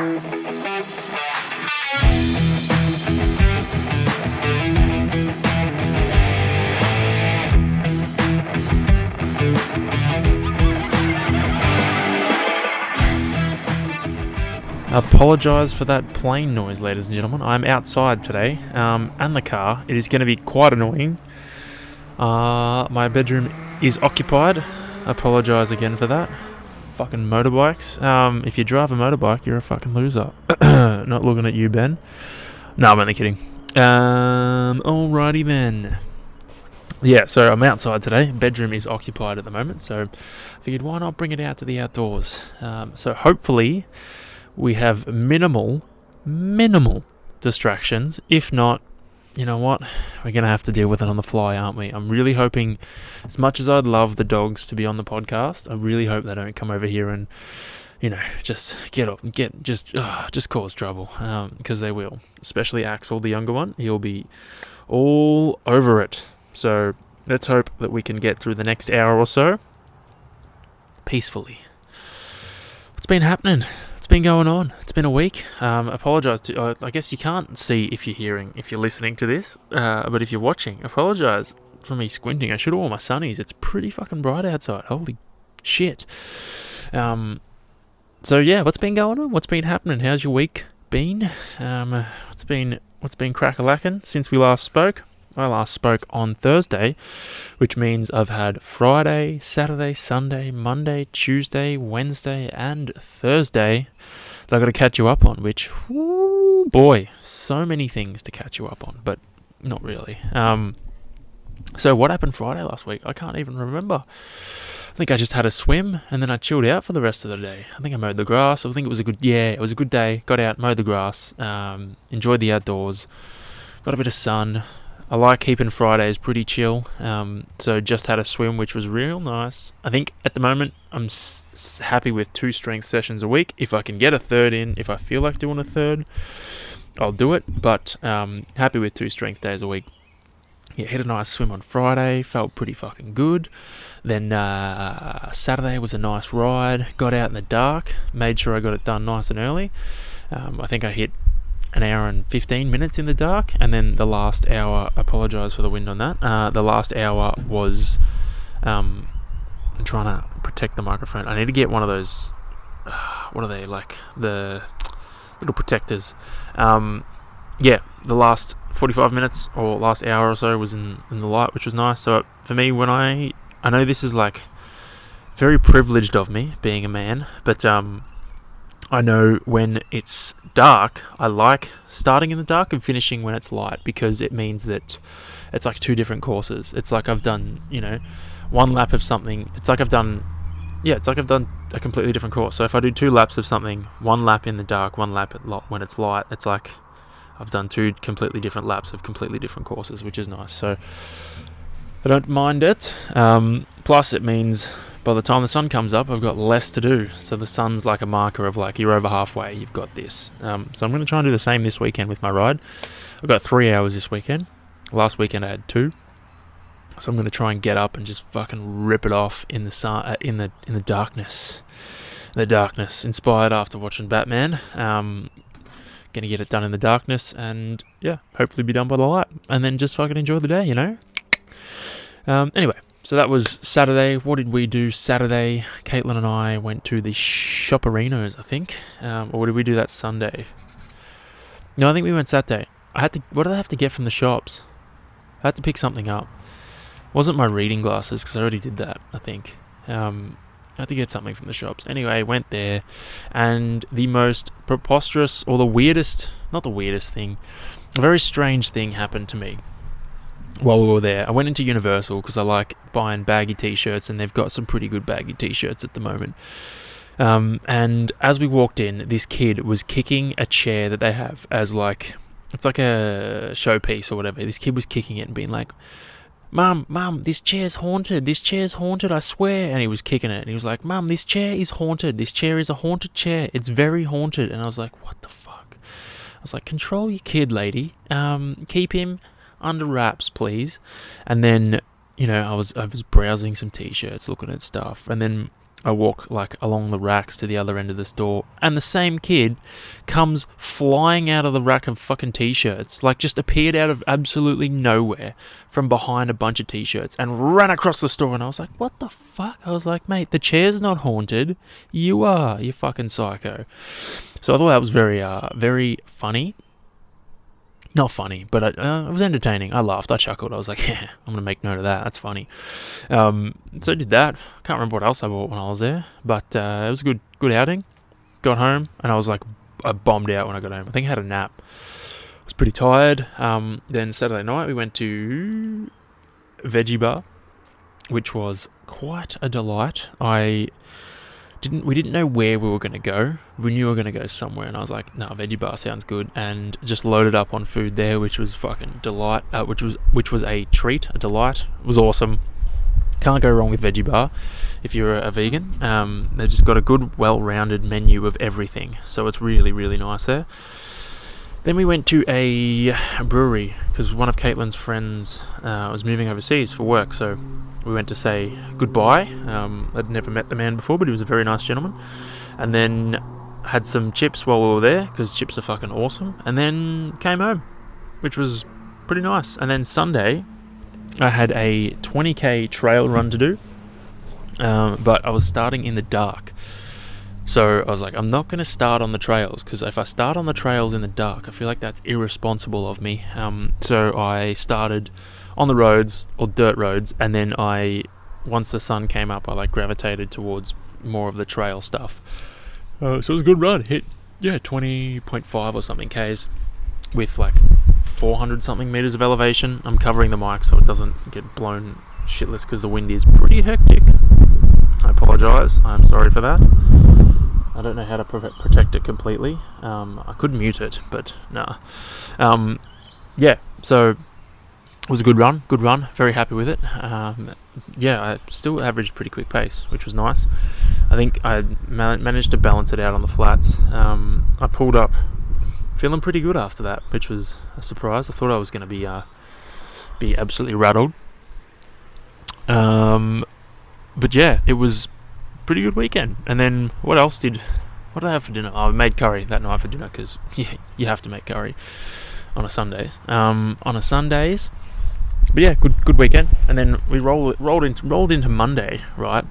Apologise for that plane noise, ladies and gentlemen. I'm outside today, and the car. It is going to be quite annoying. My bedroom is occupied. Apologise again for that. Fucking motorbikes. If you drive a motorbike, you're a fucking loser. Not looking at you, Ben. No, I'm only kidding. Alrighty then. Yeah, so I'm outside today. Bedroom is occupied at the moment, so I figured why not bring it out to the outdoors. So hopefully we have minimal distractions. If not, you know what? We're going to have to deal with it on the fly, aren't we? I'm really hoping, as much as I'd love the dogs to be on the podcast, I really hope they don't come over here and, just just cause trouble, because they will. Especially Axel, the younger one. He'll be all over it. So let's hope that we can get through the next hour or so peacefully. What's been happening? Been going on. It's been a week. Apologise to. I guess you can't see if you're listening to this, but if you're watching, apologise for me squinting. I should have worn my sunnies. It's pretty fucking bright outside. Holy shit. So yeah, what's been going on? What's been happening? How's your week been? What's been crack-a-lacking since we last spoke? I last spoke on Thursday, which means I've had Friday, Saturday, Sunday, Monday, Tuesday, Wednesday, and Thursday that I've got to catch you up on, which, whoo, boy, so many things to catch you up on, but not really. So what happened Friday last week? I can't even remember. I think I just had a swim, and then I chilled out for the rest of the day. I think I mowed the grass. I think it was a good day. Got out, mowed the grass, enjoyed the outdoors, got a bit of sun. I like keeping Fridays pretty chill, so just had a swim, which was real nice. I think at the moment I'm happy with 2 strength sessions a week. If I can get a third in, if I feel like doing a third, I'll do it, but happy with 2 strength days a week. Yeah, had a nice swim on Friday, felt pretty fucking good. Then Saturday was a nice ride, got out in the dark, made sure I got it done nice and early. I think I hit an hour and 15 minutes in the dark, and then the last hour, apologise for the wind on that, the last hour was I'm trying to protect the microphone. I need to get one of those what are they, like the little protectors. The last 45 minutes or last hour or so was in the light, which was nice. So for me, when I know this is like very privileged of me being a man, but I know when it's dark, I like starting in the dark and finishing when it's light, because it means that it's like 2 different courses. It's like I've done, one lap of something. It's like I've done a completely different course. So if I do 2 laps of something, 1 lap in the dark, 1 lap when it's light, it's like I've done 2 completely different laps of completely different courses, which is nice. So I don't mind it. Plus it means by the time the sun comes up, I've got less to do. So the sun's like a marker of like, you're over halfway, you've got this. So I'm going to try and do the same this weekend with my ride. I've got 3 hours this weekend. Last weekend I had 2. So I'm going to try and get up and just fucking rip it off in the sun, in the darkness. The darkness, inspired after watching Batman. Going to get it done in the darkness, and yeah, hopefully be done by the light, and then just fucking enjoy the day, Anyway. So that was Saturday. What did we do Saturday? Caitlin and I went to the Shopperinos, I think. Or did we do that Sunday? No, I think we went Saturday. What did I have to get from the shops? I had to pick something up. It wasn't my reading glasses, because I already did that, I think. I had to get something from the shops. Anyway, went there, and the most preposterous, or not the weirdest thing, a very strange thing happened to me while we were there. I went into Universal because I like buying baggy t-shirts, and they've got some pretty good baggy t-shirts at the moment. And as we walked in, this kid was kicking a chair that they have as like, it's like a showpiece or whatever. This kid was kicking it and being like, Mum, this chair's haunted, I swear. And he was kicking it, and he was like, Mum, this chair is haunted, this chair is a haunted chair, it's very haunted. And I was like, what the fuck? I was like, control your kid, lady. Keep him under wraps, please. And then, I was browsing some t-shirts, looking at stuff, and then I walk like along the racks to the other end of the store, and the same kid comes flying out of the rack of fucking t-shirts, like just appeared out of absolutely nowhere from behind a bunch of t-shirts and ran across the store. And I was like, what the fuck? I was like, mate, the chair's not haunted. You are, you fucking psycho. So I thought that was very funny. Not funny, but it was entertaining. I laughed, I chuckled. I was like, yeah, I'm going to make note of that. That's funny. So I did that. Can't remember what else I bought when I was there, but it was a good outing. Got home, and I was like, I bombed out when I got home. I think I had a nap. I was pretty tired. Then Saturday night, we went to Veggie Bar, which was quite a delight. We didn't know where we were going to go. We knew we were going to go somewhere, and I was like, no, Veggie Bar sounds good, and just loaded up on food there, which was fucking delight, which was a treat, a delight. It was awesome. Can't go wrong with Veggie Bar if you're a vegan. They've just got a good, well-rounded menu of everything, so it's really, really nice there. Then we went to a brewery, because one of Caitlin's friends was moving overseas for work, so we went to say goodbye. I'd never met the man before, but he was a very nice gentleman. And then had some chips while we were there, because chips are fucking awesome. And then came home, which was pretty nice. And then Sunday, I had a 20k trail run to do, but I was starting in the dark. So I was like, I'm not going to start on the trails, because if I start on the trails in the dark, I feel like that's irresponsible of me. So I started on the roads, or dirt roads, and then once the sun came up, I like gravitated towards more of the trail stuff. So it was a good run. Hit 20.5 or something Ks with like 400 something meters of elevation. I'm covering the mic so it doesn't get blown shitless, because the wind is pretty hectic. I apologise. I'm sorry for that. I don't know how to protect it completely. I could mute it, but nah. So it was a good run. Very happy with it. I still averaged pretty quick pace, which was nice. I think I managed to balance it out on the flats. I pulled up feeling pretty good after that, which was a surprise. I thought I was going to be absolutely rattled. But yeah, it was pretty good weekend. And then what did I have for dinner? I made curry that night for dinner, because you have to make curry on a Sundays. But yeah, good weekend. And then we rolled into Monday, right?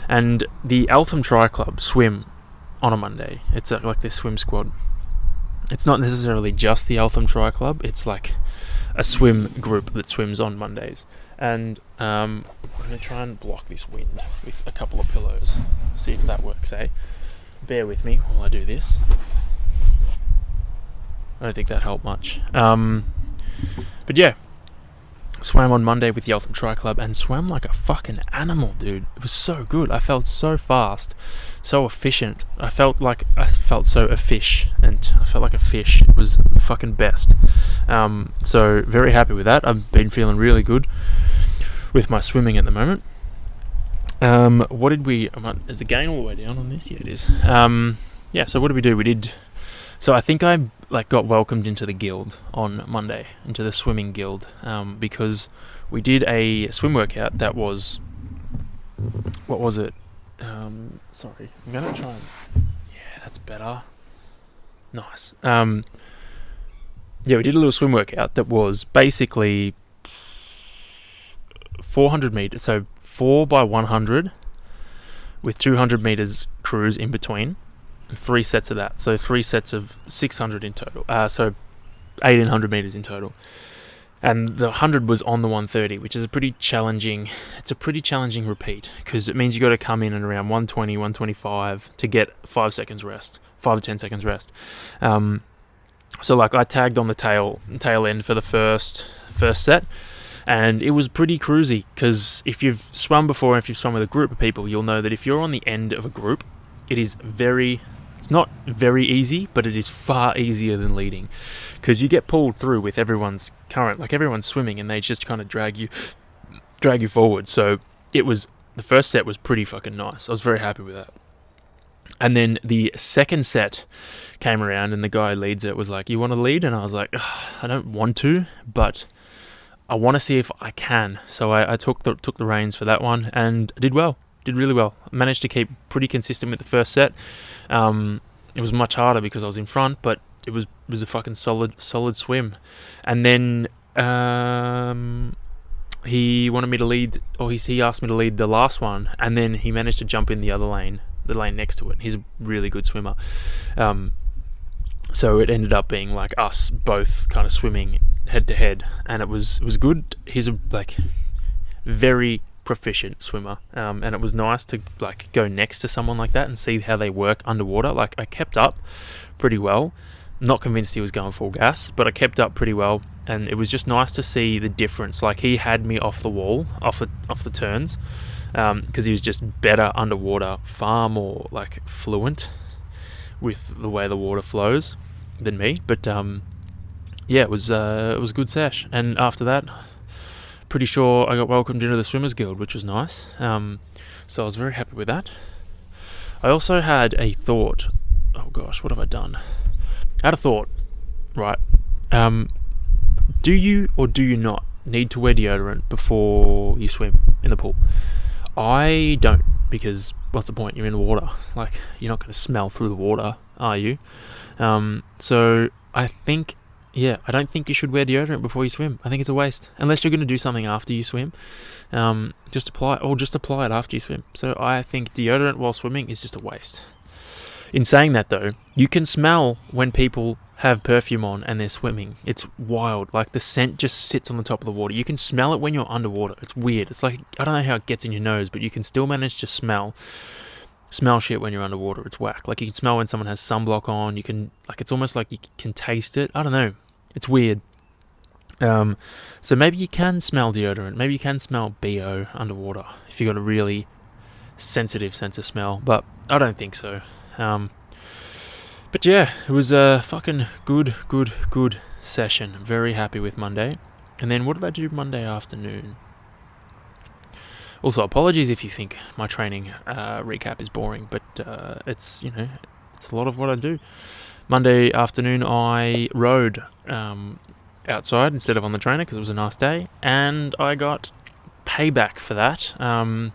And the Eltham Tri Club swim on a Monday. It's like this swim squad. It's not necessarily just the Eltham Tri Club. It's like a swim group that swims on Mondays. And I'm going to try and block this wind with a couple of pillows. See if that works, eh? Bear with me while I do this. I don't think that helped much. But yeah, swam on Monday with the Eltham Tri Club, and swam like a fucking animal, dude. It was so good. I felt so fast, so efficient. I felt so a fish, and I felt like a fish. It was the fucking best. So very happy with that. I've been feeling really good with my swimming at the moment. What did we... Is the gain all the way down on this? Yeah, it is. So what did we do? So I think I got welcomed into the guild on Monday, into the swimming guild, because we did a swim workout that was... What was it? Sorry, I'm going to try and... Yeah, that's better. Nice. We did a little swim workout that was basically 400 meters, so 4 by 100 with 200 meters cruise in between. 3 sets of that, so 3 sets of 600 in total. So 1800 meters in total, and the 100 was on the 130, which is a pretty challenging. It's a pretty challenging repeat, because it means you got to come in and around 120, 125 to get 5 to 10 seconds rest. So I tagged on the tail end for the first set, and it was pretty cruisy, because if you've swum before and if you've swum with a group of people, you'll know that if you're on the end of a group, it's not very easy, but it is far easier than leading, because you get pulled through with everyone's current, like everyone's swimming, and they just kind of drag you forward. So the first set was pretty fucking nice. I was very happy with that. And then the second set came around, and the guy who leads it was like, "You want to lead?" And I was like, "I don't want to, but I want to see if I can." So I took the reins for that one, and did well. Did really well. Managed to keep pretty consistent with the first set. It was much harder because I was in front, but it was a fucking solid swim. And then he wanted me to lead, or he asked me to lead the last one, and then he managed to jump in the other lane, the lane next to it. He's a really good swimmer. So it ended up being like us both kind of swimming head to head, and it was good. He's a very proficient swimmer, and it was nice to go next to someone like that and see how they work underwater. I kept up pretty well. Not convinced he was going full gas, but I kept up pretty well, and it was just nice to see the difference. He had me off the wall, off the turns, because he was just better underwater, far more fluent with the way the water flows than me. But it was a good sesh, and after that, pretty sure I got welcomed into the Swimmers Guild, which was nice. So I was very happy with that. I also had a thought. Oh gosh, what have I done? I had a thought, right? Do you or do you not need to wear deodorant before you swim in the pool? I don't, because what's the point? You're in the water. You're not going to smell through the water, are you? So I think, I don't think you should wear deodorant before you swim. I think it's a waste. Unless you're going to do something after you swim. Just apply it after you swim. So I think deodorant while swimming is just a waste. In saying that though, you can smell when people have perfume on and they're swimming. It's wild. The scent just sits on the top of the water. You can smell it when you're underwater. It's weird. It's I don't know how it gets in your nose, but you can still manage to smell shit when you're underwater. It's whack. You can smell when someone has sunblock on. You can, it's almost like you can taste it. I don't know. It's weird. So maybe you can smell deodorant. Maybe you can smell BO underwater if you've got a really sensitive sense of smell, but I don't think so. But yeah, it was a fucking good session. Very happy with Monday. And then what did I do Monday afternoon? Also, apologies if you think my training recap is boring, but it's a lot of what I do. Monday afternoon, I rode outside instead of on the trainer because it was a nice day, and I got payback for that. I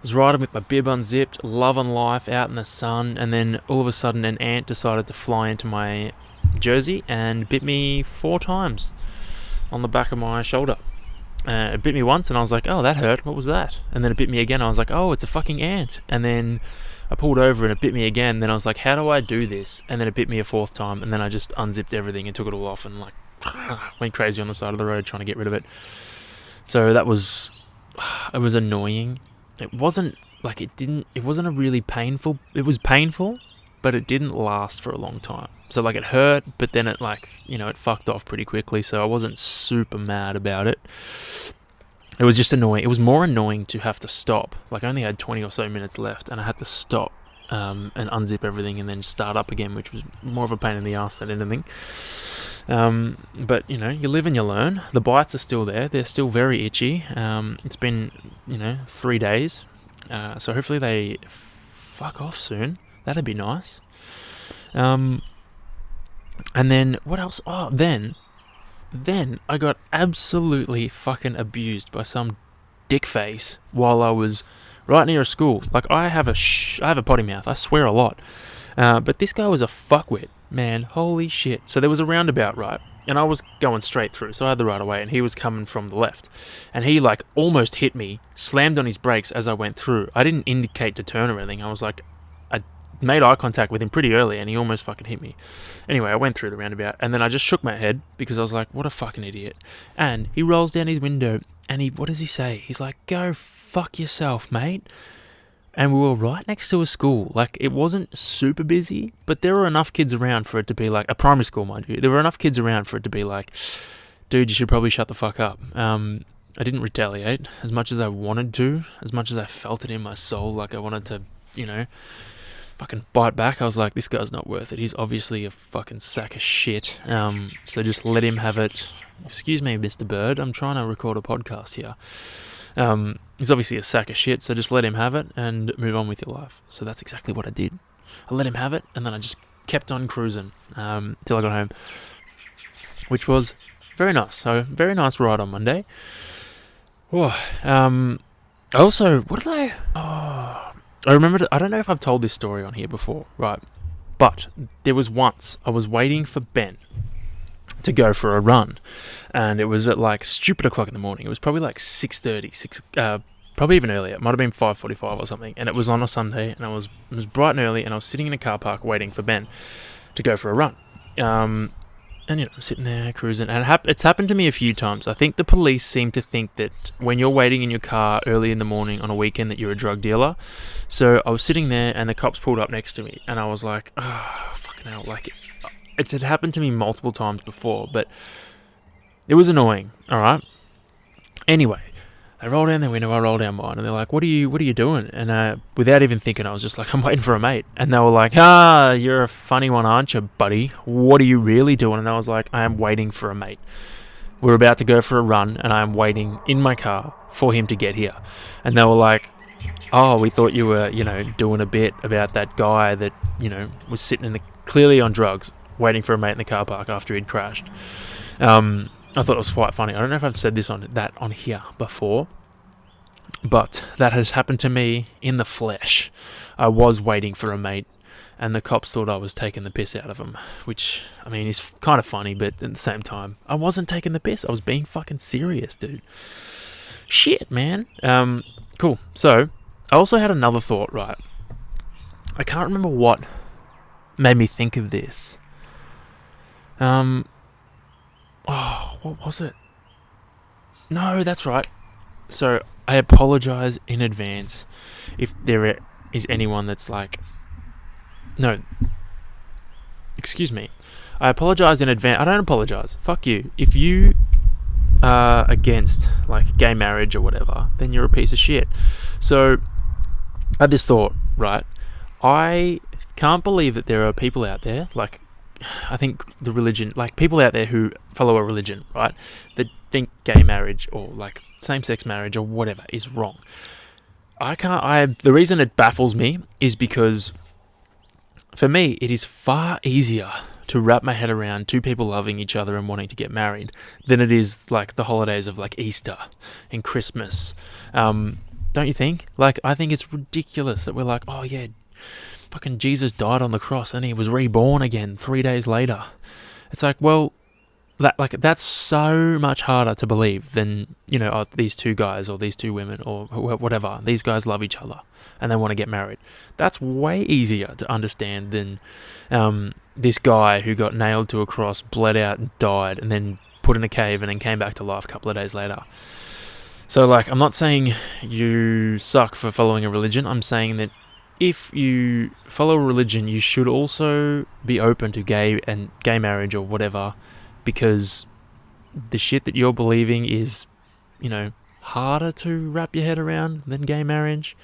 was riding with my bib unzipped, loving life out in the sun, and then all of a sudden an ant decided to fly into my jersey and bit me 4 times on the back of my shoulder. It bit me once and I was like, oh, that hurt, what was that? And then it bit me again, I was like, oh, it's a fucking ant. And then I pulled over and it bit me again, then I was like, how do I do this? And then it bit me a 4th time, and then I just unzipped everything and took it all off and went crazy on the side of the road trying to get rid of it. So that was, it was annoying. It wasn't it wasn't a really painful, it was painful, but it didn't last for a long time. So it hurt, but then it it fucked off pretty quickly, so I wasn't super mad about it. It was just annoying. It was more annoying to have to stop. I only had 20 or so minutes left, and I had to stop and unzip everything and then start up again, which was more of a pain in the ass than anything. But you live and you learn. The bites are still there. They're still very itchy. It's been 3 days, so hopefully they fuck off soon. That'd be nice. And then what else? Oh, then I got absolutely fucking abused by some dickface while I was right near a school. I have a potty mouth. I swear a lot. But this guy was a fuckwit, man. Holy shit. So there was a roundabout, right? And I was going straight through, so I had the right of way, and he was coming from the left. And he almost hit me, slammed on his brakes as I went through. I didn't indicate to turn or anything. I made eye contact with him pretty early, and he almost fucking hit me. Anyway, I went through the roundabout, and then I just shook my head because I was like, what a fucking idiot. And he rolls down his window, and what does he say? He's like, go fuck yourself, mate. And we were right next to a school. It wasn't super busy, but there were enough kids around for it to be a primary school, mind you. There were enough kids around for it to be dude, you should probably shut the fuck up. I didn't retaliate as much as I wanted to, as much as I felt it in my soul. I wanted to, fucking bite back. I was like, this guy's not worth it. He's obviously a fucking sack of shit. So just let him have it. Excuse me, Mr. Bird. I'm trying to record a podcast here. He's obviously a sack of shit, so just let him have it and move on with your life. So that's exactly what I did. I let him have it, and then I just kept on cruising till I got home, which was very nice. So very nice ride on Monday. Also, what did I... Oh, I remember... I don't know if I've told this story on here before, right? But there was once I was waiting for Ben to go for a run, and it was at like stupid o'clock in the morning. It was probably like 6:30, probably even earlier. It might have been 5:45 or something, and it was on a Sunday, and it was bright and early, and I was sitting in a car park waiting for Ben to go for a run. And I'm sitting there cruising, and it's happened to me a few times. I think the police seem to think that when you're waiting in your car early in the morning on a weekend that you're a drug dealer. So I was sitting there, and the cops pulled up next to me, and I was like, oh, fucking hell, like it had happened to me multiple times before, but it was annoying. All right. Anyway, they roll down their window, I roll down mine, and they're like, "What are you doing?" And without even thinking, I was just like, "I'm waiting for a mate." And they were like, "Ah, you're a funny one, aren't you, buddy? What are you really doing?" And I was like, "I am waiting for a mate. We're about to go for a run, and I am waiting in my car for him to get here." And they were like, "Oh, we thought you were, doing a bit about that guy that, was sitting clearly on drugs, waiting for a mate in the car park after he'd crashed." I thought it was quite funny. I don't know if I've said this on here before, but that has happened to me in the flesh. I was waiting for a mate, and the cops thought I was taking the piss out of him, which, I mean, is kind of funny, but at the same time, I wasn't taking the piss. I was being fucking serious, dude. Shit, man. Cool. So, I also had another thought, right? I can't remember what made me think of this. What was it? No, that's right. So, I apologise in advance if there is anyone that's like... No. Excuse me. I apologise in advance. I don't apologise. Fuck you. If you are against, like, gay marriage or whatever, then you're a piece of shit. So, I had this thought, right? I can't believe that there are people out there, like... I think the religion, like people out there who follow a religion, right, that think gay marriage or like same-sex marriage or whatever is wrong. The reason it baffles me is because for me, it is far easier to wrap my head around two people loving each other and wanting to get married than it is like the holidays of like Easter and Christmas. Don't you think? Like, I think it's ridiculous that we're like, oh yeah, fucking Jesus died on the cross and he was reborn again 3 days later. It's like, well, that's so much harder to believe than, these two guys or these two women or whatever. These guys love each other and they want to get married. That's way easier to understand than this guy who got nailed to a cross, bled out and died and then put in a cave and then came back to life a couple of days later. So, like, I'm not saying you suck for following a religion. I'm saying that if you follow a religion, you should also be open to gay marriage or whatever, because the shit that you're believing is, harder to wrap your head around than gay marriage.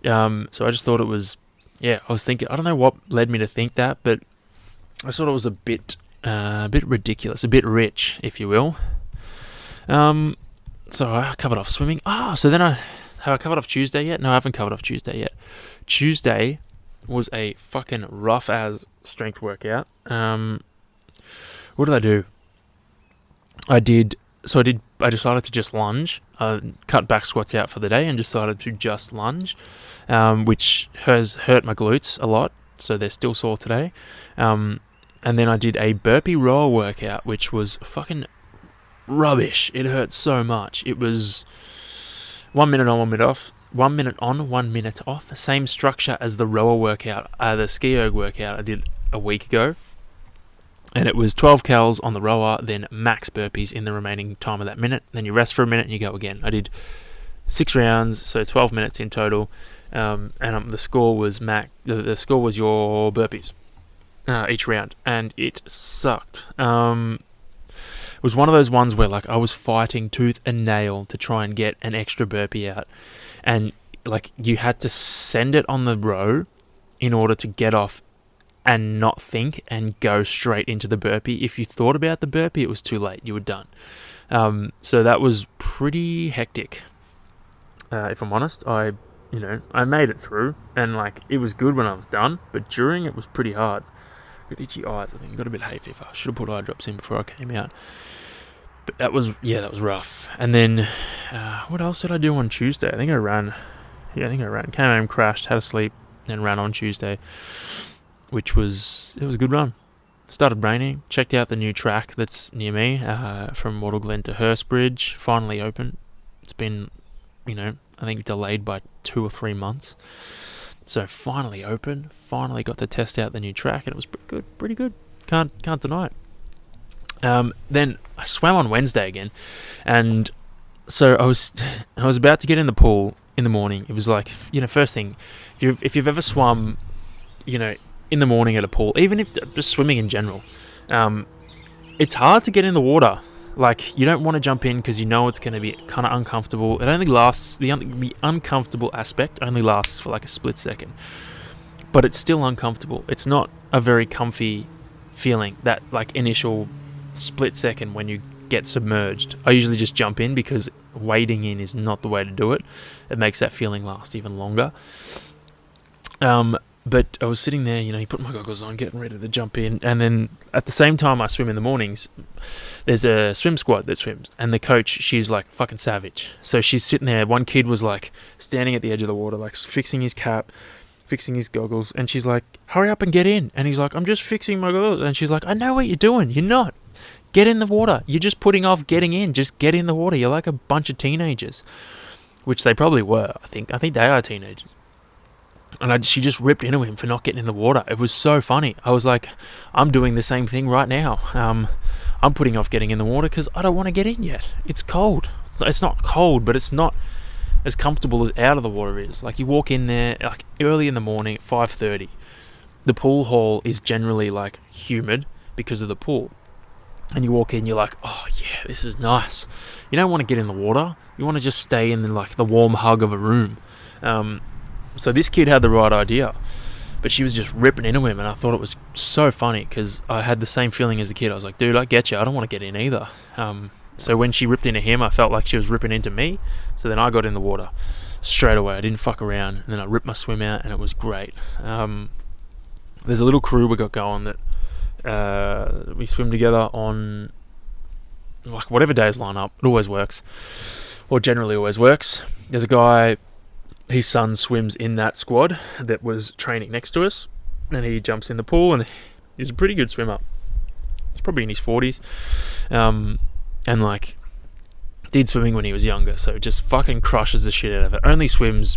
So I just thought it was, I was thinking, I don't know what led me to think that, but I thought it was a bit ridiculous, a bit rich, if you will. So I covered off swimming. So then have I covered off Tuesday yet? No, I haven't covered off Tuesday yet. Tuesday was a fucking rough-as strength workout. What did I do? I decided to just lunge. Cut back squats out for the day and decided to just lunge, which has hurt my glutes a lot, so they're still sore today. And then I did a burpee rower workout, which was fucking rubbish. It hurt so much. It was 1 minute on, 1 minute off. 1 minute on, 1 minute off. Same structure as the rower workout, the ski erg workout I did a week ago. And it was 12 cals on the rower, then max burpees in the remaining time of that minute. Then you rest for a minute and you go again. I did 6 rounds, so 12 minutes in total. And the score was the score was your burpees each round, and it sucked. It was one of those ones where like I was fighting tooth and nail to try and get an extra burpee out, and like you had to send it on the row in order to get off and not think and go straight into the burpee. If you thought about the burpee, it was too late. You were done. So that was pretty hectic. If I'm honest, I made it through, and like it was good when I was done, but during it was pretty hard. Got itchy eyes, I think. Got a bit hay fever. Should have put eye drops in before I came out. But that was rough. And then, what else did I do on Tuesday? I think I ran. Came home, crashed, had a sleep, then ran on Tuesday, it was a good run. Started raining. Checked out the new track that's near me, from Wattle Glen to Hurstbridge. Finally open. It's been, I think delayed by 2 or 3 months. So finally open. Finally got to test out the new track, and it was pretty good. Can't deny it. Then I swam on Wednesday again, and so I was about to get in the pool in the morning. It was like, first thing, if you've ever swum, in the morning at a pool, even if just swimming in general, it's hard to get in the water. Like, you don't want to jump in because it's going to be kind of uncomfortable. It only lasts, the uncomfortable aspect only lasts for like a split second, but it's still uncomfortable. It's not a very comfy feeling, that like initial split second when you get submerged. I usually just jump in because wading in is not the way to do it. It makes that feeling last even longer. But I was sitting there, putting my goggles on, getting ready to jump in, and then at the same time I swim in the mornings, there's a swim squad that swims, and the coach, she's like fucking savage. So she's sitting there, one kid was like standing at the edge of the water, like fixing his cap, fixing his goggles, and she's like, hurry up and get in. And he's like, I'm just fixing my goggles. And she's like, I know what you're doing. You're not. Get in the water. You're just putting off getting in. Just get in the water. You're like a bunch of teenagers, which they probably were. I think they are teenagers. And she just ripped into him for not getting in the water. It was so funny. I was like, I'm doing the same thing right now. I'm putting off getting in the water because I don't want to get in yet. It's cold. It's not cold, but it's not as comfortable as out of the water is. Like, you walk in there like early in the morning at 5:30. The pool hall is generally like humid because of the pool. And you walk in, you're like, oh yeah, this is nice. You don't want to get in the water. You want to just stay in like the warm hug of a room. So this kid had the right idea, but she was just ripping into him, and I thought it was so funny because I had the same feeling as the kid. I was like, dude, I get you. I don't want to get in either. So when she ripped into him, I felt like she was ripping into me. So then I got in the water straight away. I didn't fuck around, and then I ripped my swim out, and it was great. There's a little crew we got going that we swim together on like whatever days line up. It always works, or generally always works. There's a guy, his son swims in that squad that was training next to us, and he jumps in the pool, and he's a pretty good swimmer. He's probably in his 40s, and like did swimming when he was younger, so just fucking crushes the shit out of it. Only swims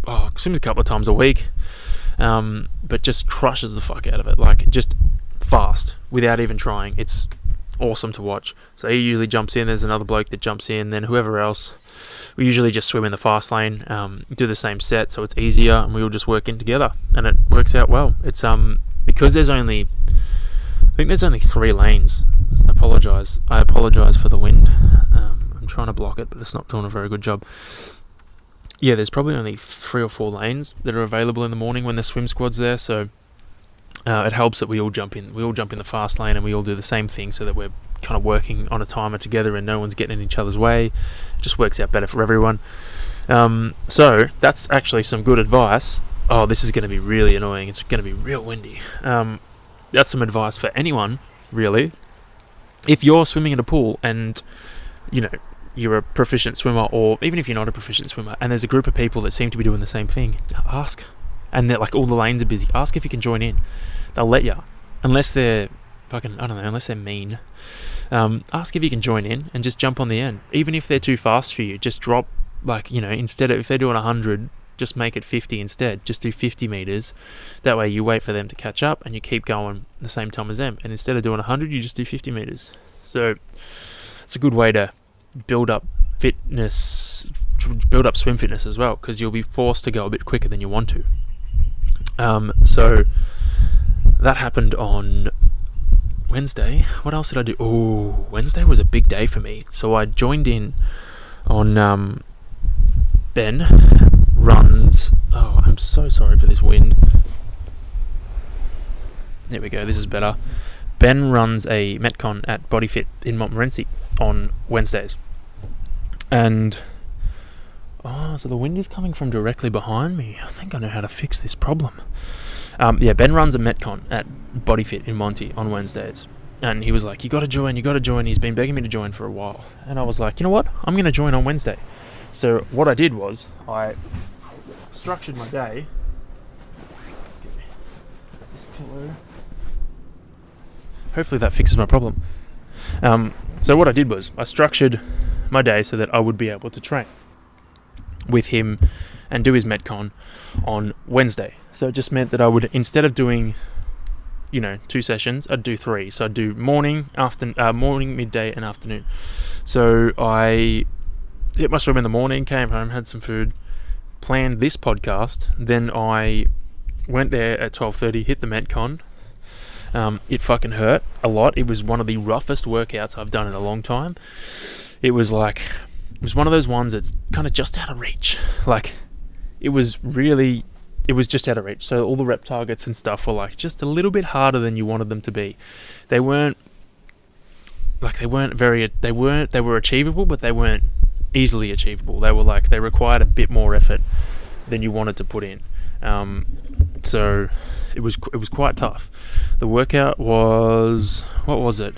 a couple of times a week, but just crushes the fuck out of it, like just fast without even trying. It's awesome to watch. So he usually jumps in, there's another bloke that jumps in, then whoever else. We usually just swim in the fast lane, do the same set, so it's easier, and we all just work in together, and it works out well. It's because there's only 3 lanes. I apologise for the wind. I'm trying to block it, but it's not doing a very good job. Yeah, there's probably only 3 or 4 lanes that are available in the morning when the swim squad's there, so it helps that we all jump in the fast lane, and we all do the same thing, so that we're kind of working on a timer together and no one's getting in each other's way. It just works out better for everyone. So that's actually some good advice. Oh, this is going to be really annoying. It's going to be real windy. That's some advice for anyone, really. If you're swimming in a pool and you're a proficient swimmer, or even if you're not a proficient swimmer, and there's a group of people that seem to be doing the same thing, ask. And they're like, all the lanes are busy. Ask if you can join in. They'll let you, unless they're unless they're mean. Ask if you can join in and just jump on the end. Even if they're too fast for you, just drop, instead of, if they're doing 100, just make it 50 instead. Just do 50 meters. That way you wait for them to catch up and you keep going the same time as them. And instead of doing 100, you just do 50 meters. So it's a good way to build up swim fitness as well, because you'll be forced to go a bit quicker than you want to. So that happened on Wednesday. What else did I do? Oh, Wednesday was a big day for me. So I joined in on Ben runs. Oh, I'm so sorry for this wind. There we go. This is better. Ben runs a Metcon at BodyFit in Montmorency on Wednesdays, and so the wind is coming from directly behind me. I think I know how to fix this problem. Ben runs a Metcon at BodyFit in Monty on Wednesdays. And he was like, you got to join. He's been begging me to join for a while. And I was like, you know what? I'm going to join on Wednesday. So what I did was I structured my day. This pillow. Hopefully that fixes my problem. So what I did was I structured my day so that I would be able to train with him and do his Metcon on Wednesday. So it just meant that I would, instead of doing 2 sessions, I'd do 3. So I'd do morning, midday, and afternoon. So I hit my swim in the morning, came home, had some food, planned this podcast. Then I went there at 12:30, hit the Metcon. It fucking hurt a lot. It was one of the roughest workouts I've done in a long time. It was one of those ones that's kind of just out of reach. It was just out of reach. So all the rep targets and stuff were just a little bit harder than you wanted them to be. They were achievable, but they weren't easily achievable. They required a bit more effort than you wanted to put in. So it was quite tough. The workout was, what was it?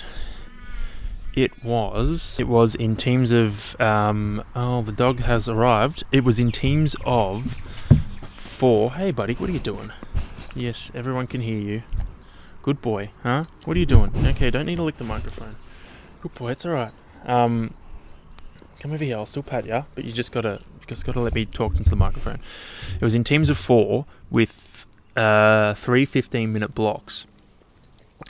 It was in teams of the dog has arrived. It was in teams of 4. Hey buddy, what are you doing? Yes, everyone can hear you. Good boy, huh? What are you doing? Okay, don't need to lick the microphone. Good boy, it's alright. Come over here, I'll still pat ya, but you just gotta let me talk into the microphone. It was in teams of 4 with 3 15-minute blocks.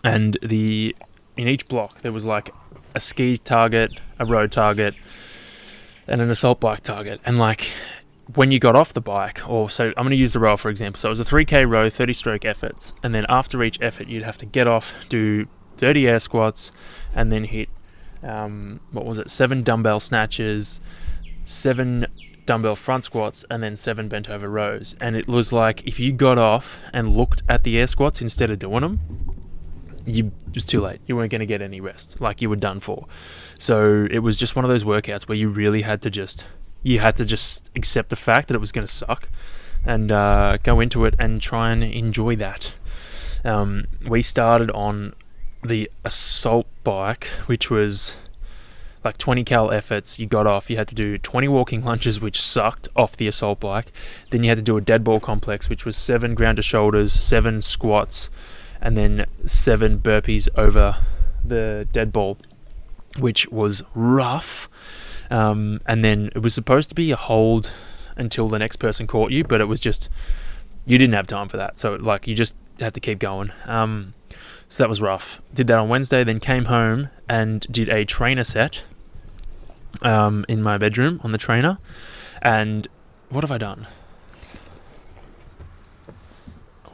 And in each block there was a ski target, a road target, and an assault bike target. And when you got off the bike, so I'm going to use the row for example. So it was a 3k row, 30 stroke efforts, and then after each effort you'd have to get off, do 30 air squats, and then hit 7 dumbbell snatches, 7 dumbbell front squats, and then 7 bent over rows. And it was if you got off and looked at the air squats instead of doing them, it was too late. You weren't going to get any rest. You were done for. So it was just one of those workouts where you really had to just accept the fact that it was going to suck and go into it and try and enjoy that. We started on the assault bike, which was 20 cal efforts. You got off, you had to do 20 walking lunges, which sucked, off the assault bike. Then you had to do a dead ball complex, which was 7 ground to shoulders, 7 squats, and then 7 burpees over the dead ball, which was rough. And then it was supposed to be a hold until the next person caught you, but it was just, you didn't have time for that. So you just had to keep going. So that was rough. Did that on Wednesday, then came home and did a trainer set in my bedroom on the trainer. And what have I done?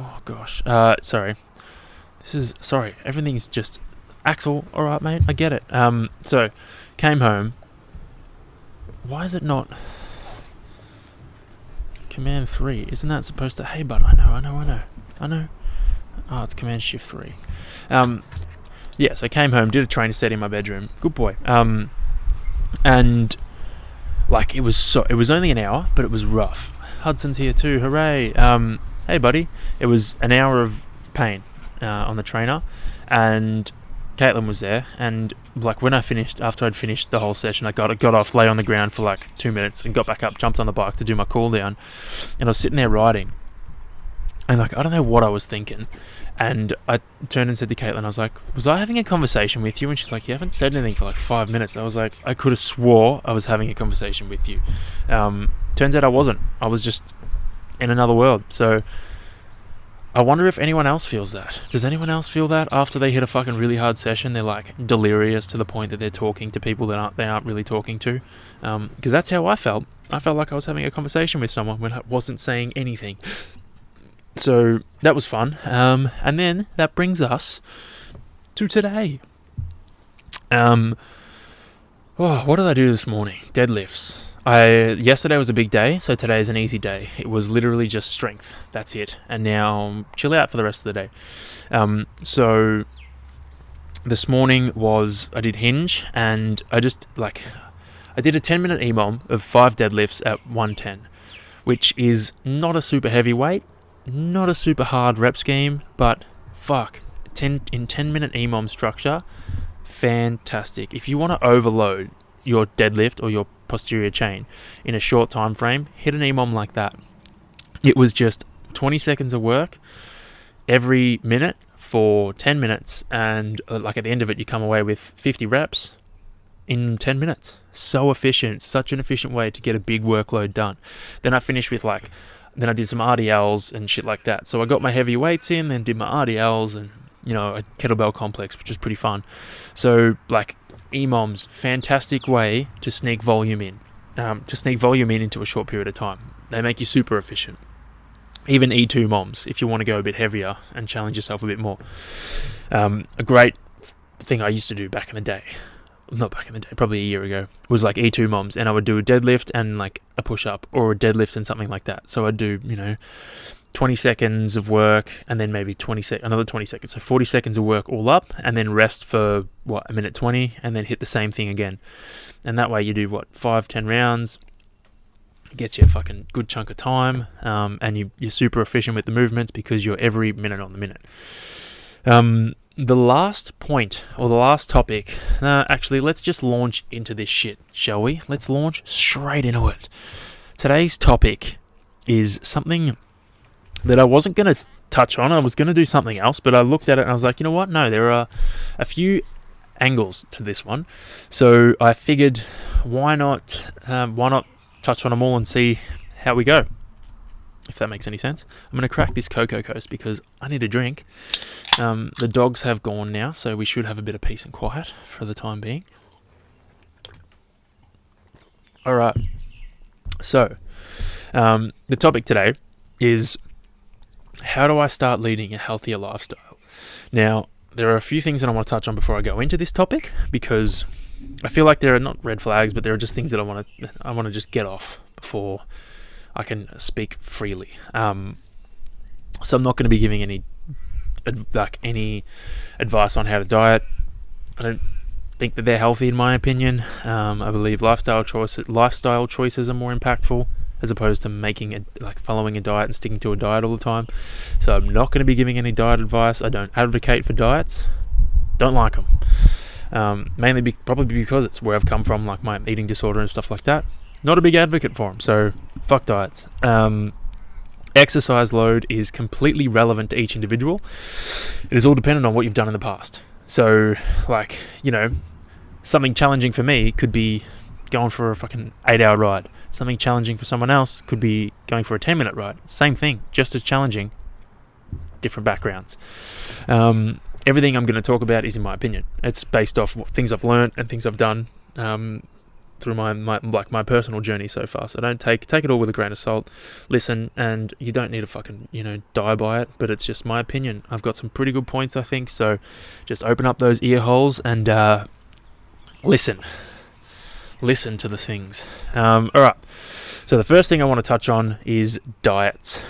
Oh gosh. Sorry. Everything's just Axel. All right, mate. I get it. So came home. Why is it not Command 3? Isn't that supposed to... Hey, bud, I know. Oh, it's Command Shift 3. So I came home, did a trainer set in my bedroom. Good boy. And it was only an hour, but it was rough. Hudson's here too. Hooray. Hey, buddy. It was an hour of pain on the trainer, and Caitlin was there, and after I'd finished the whole session, I got off, lay on the ground for 2 minutes, and got back up, jumped on the bike to do my cool down, and I was sitting there riding, and I don't know what I was thinking, and I turned and said to Caitlin, I was like, was I having a conversation with you? And she's like, you haven't said anything for 5 minutes. I was like, I could have swore I was having a conversation with you. Turns out I wasn't. I was just in another world. So I wonder if anyone else feels that. Does anyone else feel that after they hit a fucking really hard session? They're delirious to the point that they're talking to people that they aren't really talking to. Because that's how I felt. I felt like I was having a conversation with someone when I wasn't saying anything. So that was fun. And then that brings us to today. What did I do this morning? Deadlifts. Yesterday was a big day, so today is an easy day. It was literally just strength. That's it. And now chill out for the rest of the day. So this morning I did hinge, and I did a 10-minute EMOM of 5 deadlifts at 110, which is not a super heavy weight, not a super hard rep scheme, but fuck, in 10-minute EMOM structure, fantastic. If you want to overload your deadlift or your posterior chain in a short time frame, hit an EMOM like that. It was just 20 seconds of work every minute for 10 minutes, and like at the end of it, you come away with 50 reps in 10 minutes. So efficient, such an efficient way to get a big workload done. Then I finished with then I did some RDLs and shit like that. So I got my heavy weights in, then did my RDLs and, a kettlebell complex, which was pretty fun. So EMOMs, fantastic way to sneak volume in, into a short period of time. They make you super efficient. Even E2 MOMs, if you want to go a bit heavier and challenge yourself a bit more. A great thing I used to do back in the day, not back in the day, probably a year ago, was E2 MOMs, and I would do a deadlift and a push-up, or a deadlift and something like that. So I'd do, 20 seconds of work, and then maybe another 20 seconds. So 40 seconds of work all up, and then rest for, a minute 20, and then hit the same thing again. And that way you do, 5-10 rounds, gets you a fucking good chunk of time, and you're super efficient with the movements because you're every minute on the minute. The last point, or the last topic, actually, let's just launch into this shit, shall we? Let's launch straight into it. Today's topic is something that I wasn't going to touch on. I was going to do something else, but I looked at it and I was like, you know what? No, there are a few angles to this one. So I figured, why not touch on them all and see how we go, if that makes any sense. I'm going to crack this Cocoa Coast because I need a drink. The dogs have gone now, so we should have a bit of peace and quiet for the time being. Alright, so the topic today is, how do I start leading a healthier lifestyle? Now, there are a few things that I want to touch on before I go into this topic, because I feel like there are not red flags, but there are just things that I want to just get off before I can speak freely. So I'm not going to be giving any advice on how to diet. I don't think that they're healthy, in my opinion. I believe lifestyle choices are more impactful, as opposed to following a diet and sticking to a diet all the time. So I'm not going to be giving any diet advice. I don't advocate for diets. Don't like them. Probably because it's where I've come from, my eating disorder and stuff like that. Not a big advocate for them, so fuck diets. Exercise load is completely relevant to each individual. It is all dependent on what you've done in the past. So, something challenging for me could be going for a fucking 8-hour ride. Something challenging for someone else could be going for a 10-minute ride. Same thing, just as challenging, different backgrounds. Everything I'm going to talk about is in my opinion. It's based off things I've learned and things I've done through my personal journey so far. So don't take it all with a grain of salt. Listen, and you don't need to fucking die by it. But it's just my opinion. I've got some pretty good points, I think. So just open up those ear holes and listen to the things. All right. So the first thing I want to touch on is diets.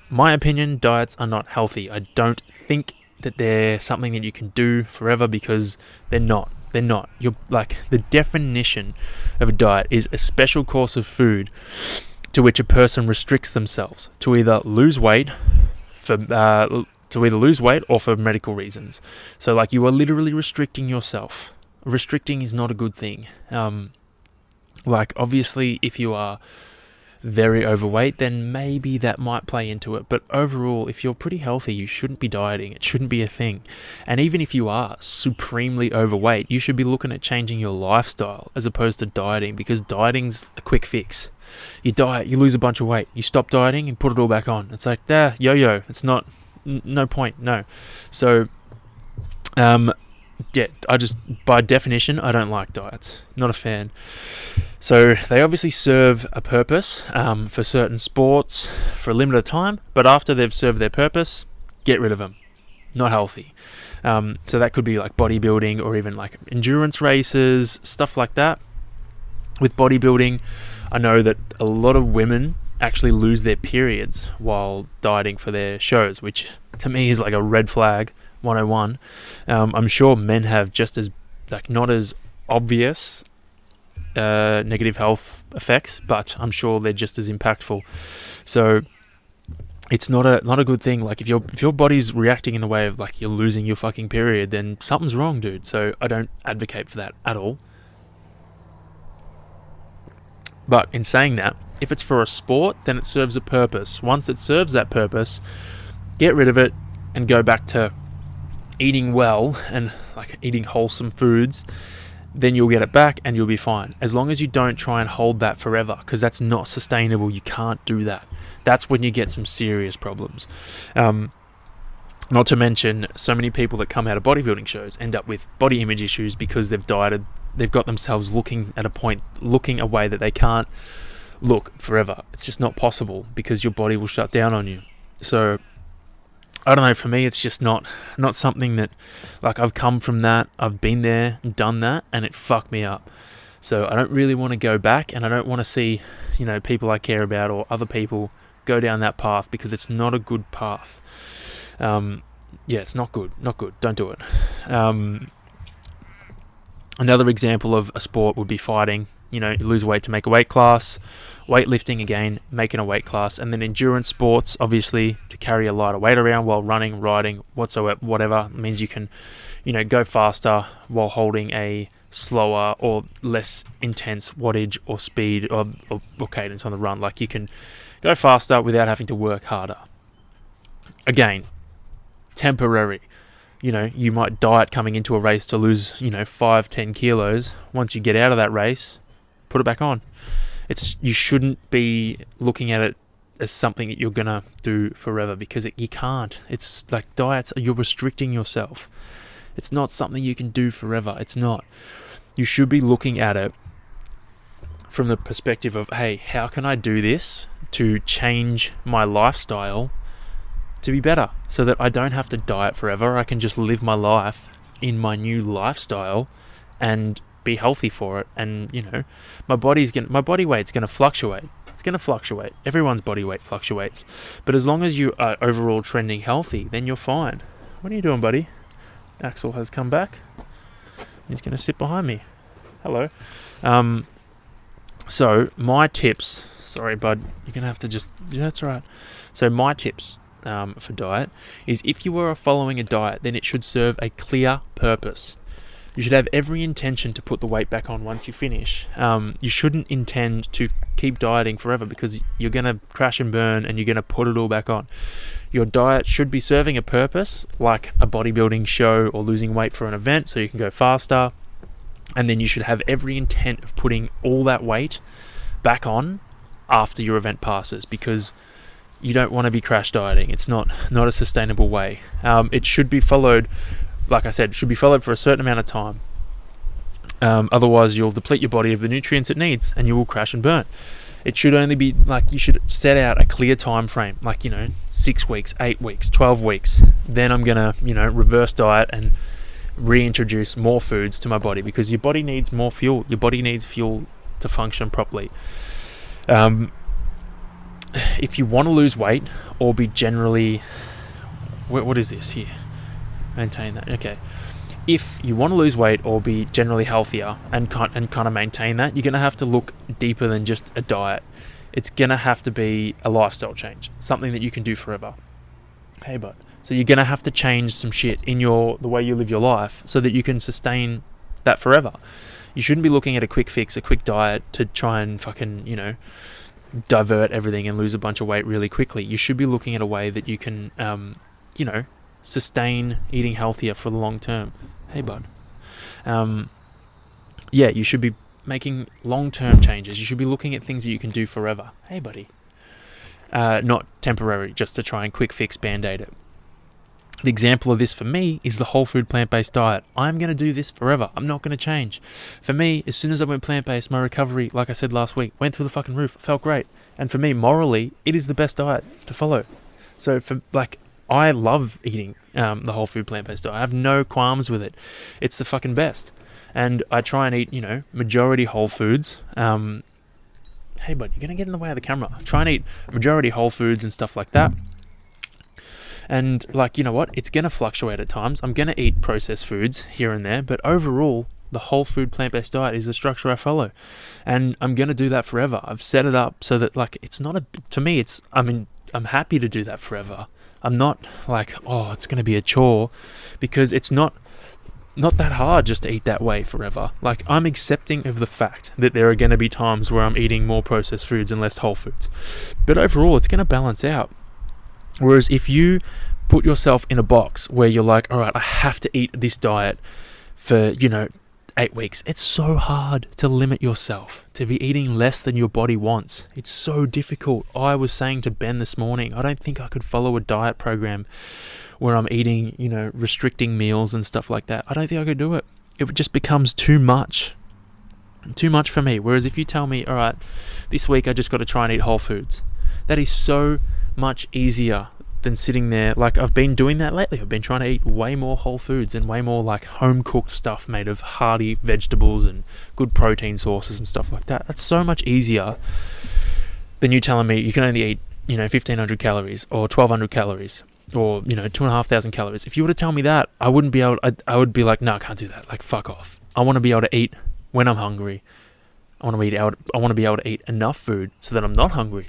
My opinion, diets are not healthy. I don't think that they're something that you can do forever, because they're not. You're the definition of a diet is a special course of food to which a person restricts themselves to either lose weight or for medical reasons. So you are literally restricting yourself. Restricting is not a good thing. Obviously, if you are very overweight, then maybe that might play into it. But overall, if you're pretty healthy, you shouldn't be dieting. It shouldn't be a thing. And even if you are supremely overweight, you should be looking at changing your lifestyle as opposed to dieting, because dieting's a quick fix. You diet, you lose a bunch of weight. You stop dieting and put it all back on. It's yo-yo. It's not, no point, no. So, by definition, I don't like diets. Not a fan. So they obviously serve a purpose for certain sports for a limited time, but after they've served their purpose, get rid of them. Not healthy. So that could be bodybuilding, or even endurance races, stuff like that. With bodybuilding, I know that a lot of women actually lose their periods while dieting for their shows, which to me is a red flag 101. I'm sure men have just as not as obvious negative health effects, but I'm sure they're just as impactful. So it's not a good thing. Like if your body's reacting in the way of like you're losing your fucking period, then something's wrong, dude. So I don't advocate for that at all. But in saying that, if it's for a sport, then it serves a purpose. Once it serves that purpose, get rid of it and go back to eating well and like eating wholesome foods. Then you'll get it back and you'll be fine. As long as you don't try and hold that forever, because that's not sustainable. You can't do that. That's when you get some serious problems. Not to mention, so many people that come out of bodybuilding shows end up with body image issues because they've dieted. They've got themselves looking a way that they can't look forever. It's just not possible because your body will shut down on you. So I don't know, for me it's just not something that, like, I've come from that, I've been there, done that, and it fucked me up. So I don't really want to go back, and I don't want to see, people I care about or other people go down that path, because it's not a good path. It's not good, don't do it. Another example of a sport would be fighting. You lose weight to make a weight class. Weightlifting, again, making a weight class. And then endurance sports, obviously, to carry a lighter weight around while running, riding, whatever. It means you can, go faster while holding a slower or less intense wattage or speed or cadence on the run. Like, you can go faster without having to work harder. Again, temporary. You might diet coming into a race to lose, 5-10 kilos. Once you get out of that race, put it back on. You shouldn't be looking at it as something that you're gonna do forever, because you can't. It's like diets, you're restricting yourself. It's not something you can do forever. It's not. You should be looking at it from the perspective of, hey, how can I do this to change my lifestyle to be better, so that I don't have to diet forever. I can just live my life in my new lifestyle and be healthy for it. And my body weight's going to fluctuate. It's going to fluctuate. Everyone's body weight fluctuates, but as long as you are overall trending healthy, then you're fine. What are you doing, buddy? Axel has come back. He's going to sit behind me. Hello. So my tips. Sorry, bud. You're going to have to just. Yeah, that's right. So my tips for diet is, if you are following a diet, then it should serve a clear purpose. You should have every intention to put the weight back on once you finish. You shouldn't intend to keep dieting forever, because you're going to crash and burn and you're going to put it all back on. Your diet should be serving a purpose, like a bodybuilding show or losing weight for an event, so you can go faster. And then you should have every intent of putting all that weight back on after your event passes, because you don't want to be crash dieting. It's not a sustainable way. It should be followed, like I said, for a certain amount of time. Otherwise, you'll deplete your body of the nutrients it needs, and you will crash and burn. It should only be you should set out a clear time frame, 6 weeks, 8 weeks, 12 weeks. Then I'm gonna, reverse diet and reintroduce more foods to my body, because your body needs more fuel. Your body needs fuel to function properly. If you want to lose weight or be generally, what is this here? Maintain that. Okay. If you want to lose weight or be generally healthier and kind of maintain that, you're going to have to look deeper than just a diet. It's going to have to be a lifestyle change, something that you can do forever. Hey, bud. So you're going to have to change some shit in the way you live your life so that you can sustain that forever. You shouldn't be looking at a quick fix, a quick diet to try and fucking, divert everything and lose a bunch of weight really quickly. You should be looking at a way that you can, sustain eating healthier for the long term. Hey, bud. You should be making long-term changes. You should be looking at things that you can do forever. Hey, buddy. Not temporary, just to try and quick fix Band-Aid it. The example of this for me is the whole food plant-based diet. I'm going to do this forever. I'm not going to change. For me, as soon as I went plant-based, my recovery, like I said last week, went through the fucking roof. It felt great. And for me, morally, it is the best diet to follow. So I love eating the whole food plant-based diet. I have no qualms with it. It's the fucking best. And I try and eat, majority whole foods. Hey, bud, you're going to get in the way of the camera. I try and eat majority whole foods and stuff like that. And you know what? It's going to fluctuate at times. I'm going to eat processed foods here and there, but overall, the whole food plant-based diet is the structure I follow. And I'm going to do that forever. I've set it up so that it's not to me, I'm happy to do that forever. I'm not like, oh, it's going to be a chore, because it's not that hard just to eat that way forever. Like, I'm accepting of the fact that there are going to be times where I'm eating more processed foods and less whole foods. But overall, it's going to balance out. Whereas if you put yourself in a box where you're like, all right, I have to eat this diet for, 8 weeks. It's so hard to limit yourself, to be eating less than your body wants. It's so difficult. I was saying to Ben this morning, I don't think I could follow a diet program where I'm eating, restricting meals and stuff like that. I don't think I could do it. It just becomes too much for me. Whereas if you tell me, all right, this week I just got to try and eat whole foods, that is so much easier than sitting there. Like, I've been doing that lately. I've been trying to eat way more whole foods and way more like home cooked stuff made of hearty vegetables and good protein sources and stuff like that. That's so much easier than you telling me you can only eat 1,500 calories or 1,200 calories or 2,500 calories. If you were to tell me that, I wouldn't be able. I would be like, no, I can't do that. Like, fuck off. I want to be able to eat when I'm hungry. I want to be able to eat enough food so that I'm not hungry.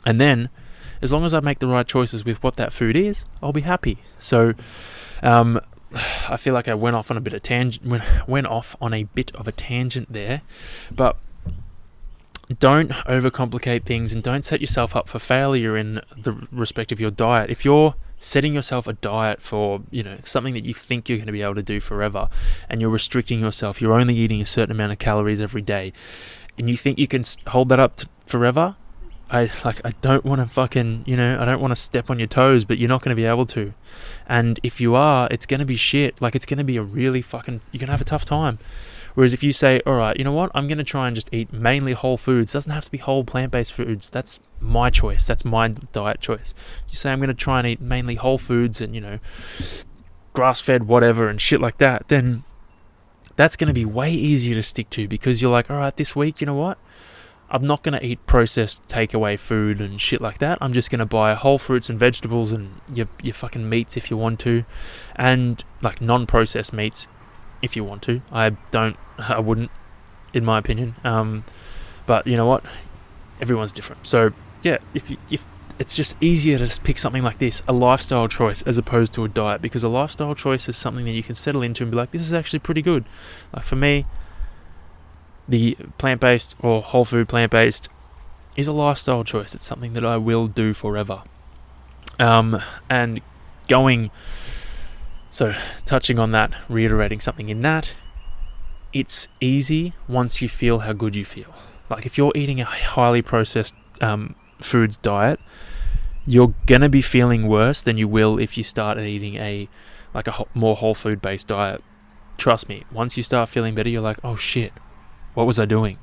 And then, as long as I make the right choices with what that food is, I'll be happy. So, I feel like I went off on a bit of a tangent there, but don't overcomplicate things and don't set yourself up for failure in the respect of your diet. If you're setting yourself a diet for, something that you think you're going to be able to do forever, and you're restricting yourself, you're only eating a certain amount of calories every day, and you think you can hold that up forever, I don't want to fucking, I don't want to step on your toes, but you're not going to be able to. And if you are, it's going to be shit. Like, it's going to be a really you're going to have a tough time. Whereas if you say, all right, you know what, I'm going to try and just eat mainly whole foods. It doesn't have to be whole plant-based foods. That's my choice. That's my diet choice. You say, I'm going to try and eat mainly whole foods and, grass-fed whatever and shit like that, then that's going to be way easier to stick to, because you're like, all right, this week, you know what? I'm not going to eat processed takeaway food and shit like that. I'm just going to buy whole fruits and vegetables and your fucking meats if you want to, and like non-processed meats if you want to. I wouldn't, in my opinion. But you know what? Everyone's different. So yeah, if it's just easier to just pick something like this, a lifestyle choice, as opposed to a diet, because a lifestyle choice is something that you can settle into and be like, this is actually pretty good. Like, for me, the plant-based or whole food plant-based is a lifestyle choice. It's something that I will do forever. And touching on that, reiterating something in that, it's easy once you feel how good you feel. Like, if you're eating a highly processed foods diet, you're gonna be feeling worse than you will if you start eating a more whole food based diet. Trust me, once you start feeling better, you're like, oh shit, what was I doing?